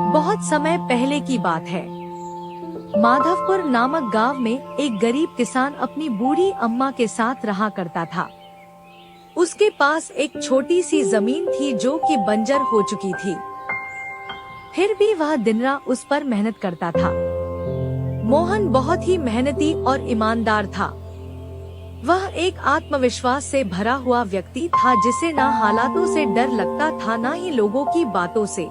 बहुत समय पहले की बात है। माधवपुर नामक गांव में एक गरीब किसान अपनी बूढ़ी अम्मा के साथ रहा करता था। उसके पास एक छोटी सी जमीन थी जो कि बंजर हो चुकी थी। फिर भी वह दिन रात उस पर मेहनत करता था। मोहन बहुत ही मेहनती और ईमानदार था। वह एक आत्मविश्वास से भरा हुआ व्यक्ति था जिसे न हालातों से डर लगता था न ही लोगों की बातों से।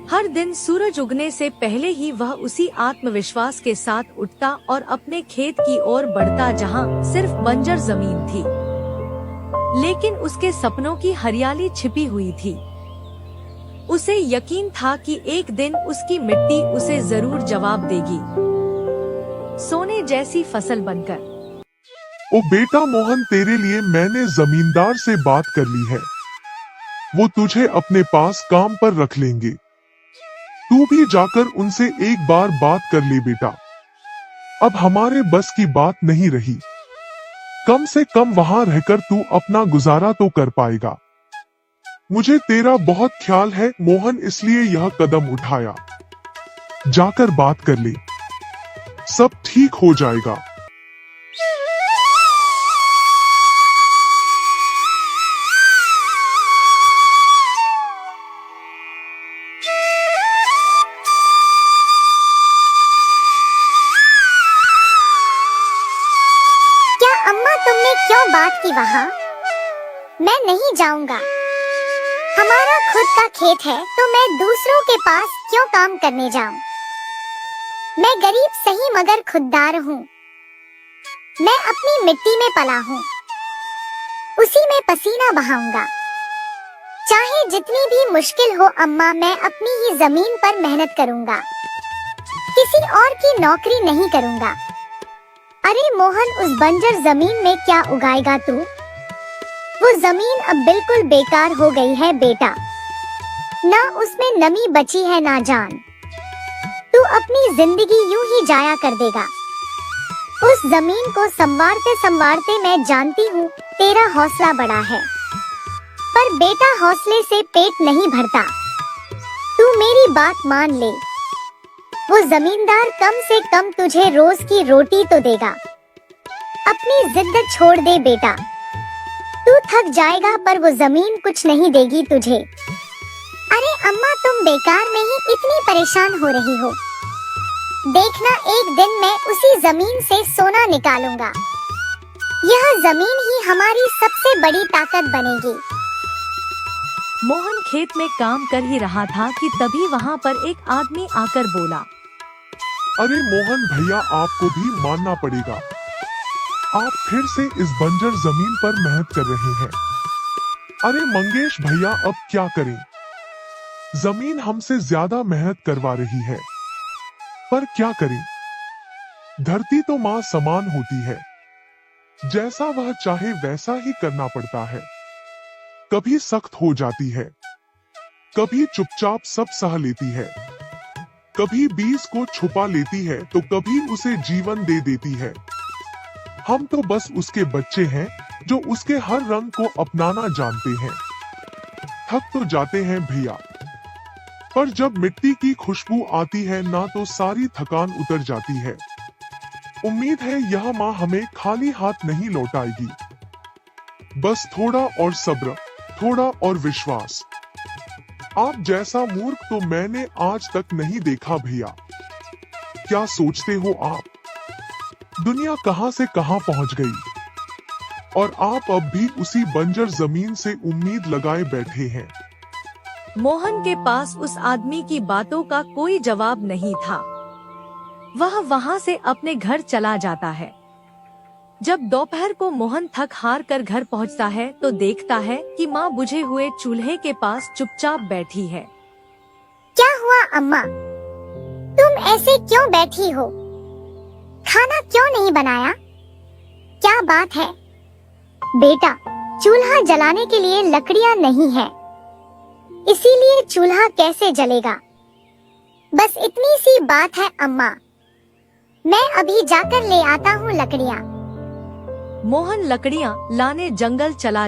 हर दिन सूरज उगने से पहले ही वह उसी आत्मविश्वास के साथ उठता और अपने खेत की ओर बढ़ता जहां सिर्फ बंजर जमीन थी, लेकिन उसके सपनों की हरियाली छिपी हुई थी। उसे यकीन था कि एक दिन उसकी मिट्टी उसे जरूर जवाब देगी, सोने जैसी फसल बनकर। ओ बेटा मोहन, तेरे लिए मैंने जमींदार से बात कर ली है। वो तुझे अपने पास काम पर रख लेंगे। तू भी जाकर उनसे एक बार बात कर ले बेटा। अब हमारे बस की बात नहीं रही। कम से कम वहां रहकर तू अपना गुजारा तो कर पाएगा। मुझे तेरा बहुत ख्याल है मोहन, इसलिए यह कदम उठाया। जाकर बात कर ले, सब ठीक हो जाएगा। तुमने क्यों बात की वहाँ? मैं नहीं जाऊंगा। हमारा खुद का खेत है तो मैं दूसरों के पास क्यों काम करने जाऊं? मैं गरीब सही मगर खुददार हूँ। मैं अपनी मिट्टी में पला हूँ, उसी में पसीना बहाऊंगा। चाहे जितनी भी मुश्किल हो अम्मा, मैं अपनी ही जमीन पर मेहनत करूंगा। किसी और की नौकरी नहीं करूंगा। अरे मोहन, उस बंजर जमीन में क्या उगाएगा तू? वो जमीन अब बिल्कुल बेकार हो गई है बेटा। ना उसमें नमी बची है ना जान। तू अपनी जिंदगी यूं ही जाया कर देगा। उस जमीन को संवारते संवारते मैं जानती हूँ तेरा हौसला बड़ा है, पर बेटा हौसले से पेट नहीं भरता। तू मेरी बात मान ले। वो जमींदार कम से कम तुझे रोज की रोटी तो देगा। अपनी जिद छोड़ दे बेटा। तू थक जाएगा पर वो जमीन कुछ नहीं देगी तुझे। अरे अम्मा, तुम बेकार में ही इतनी परेशान हो रही हो। देखना, एक दिन मैं उसी जमीन से सोना निकालूंगा। यह जमीन ही हमारी सबसे बड़ी ताकत बनेगी। मोहन खेत में काम कर ही रहा था कि तभी वहाँ पर एक आदमी आकर बोला, अरे मोहन भैया, आपको भी मानना पड़ेगा। आप फिर से इस बंजर जमीन पर मेहनत कर रहे हैं। अरे मंगेश भैया, अब क्या करें? जमीन हमसे ज्यादा मेहनत करवा रही है, पर क्या करें? धरती तो माँ समान होती है। जैसा वह चाहे वैसा ही करना पड़ता है। कभी सख्त हो जाती है, कभी चुपचाप सब सह लेती है, कभी बीज को छुपा लेती है तो कभी उसे जीवन दे देती है। हम तो बस उसके बच्चे हैं जो उसके हर रंग को अपनाना जानते हैं। थक तो जाते हैं भैया, पर जब मिट्टी की खुशबू आती है ना तो सारी थकान उतर जाती है। उम्मीद है यह माँ हमें खाली हाथ नहीं लौटाएगी। बस थोड़ा और सब्र, थोड़ा और विश्वास। आप जैसा मूर्ख तो मैंने आज तक नहीं देखा भैया। क्या सोचते हो आप? दुनिया कहां से कहां पहुंच गई और आप अब भी उसी बंजर जमीन से उम्मीद लगाए बैठे हैं। मोहन के पास उस आदमी की बातों का कोई जवाब नहीं था। वह वहां से अपने घर चला जाता है। जब दोपहर को मोहन थक हार कर घर पहुंचता है तो देखता है कि माँ बुझे हुए चूल्हे के पास चुपचाप बैठी है। क्या हुआ अम्मा? तुम ऐसे क्यों बैठी हो? खाना क्यों नहीं बनाया? क्या बात है? बेटा, चूल्हा जलाने के लिए लकड़ियाँ नहीं है, इसीलिए चूल्हा कैसे जलेगा? बस इतनी सी बात है अम्मा। मैं अभी जाकर ले आता हूँ लकड़ियाँ। मोहन लकड़ियाँ लाने जंगल चला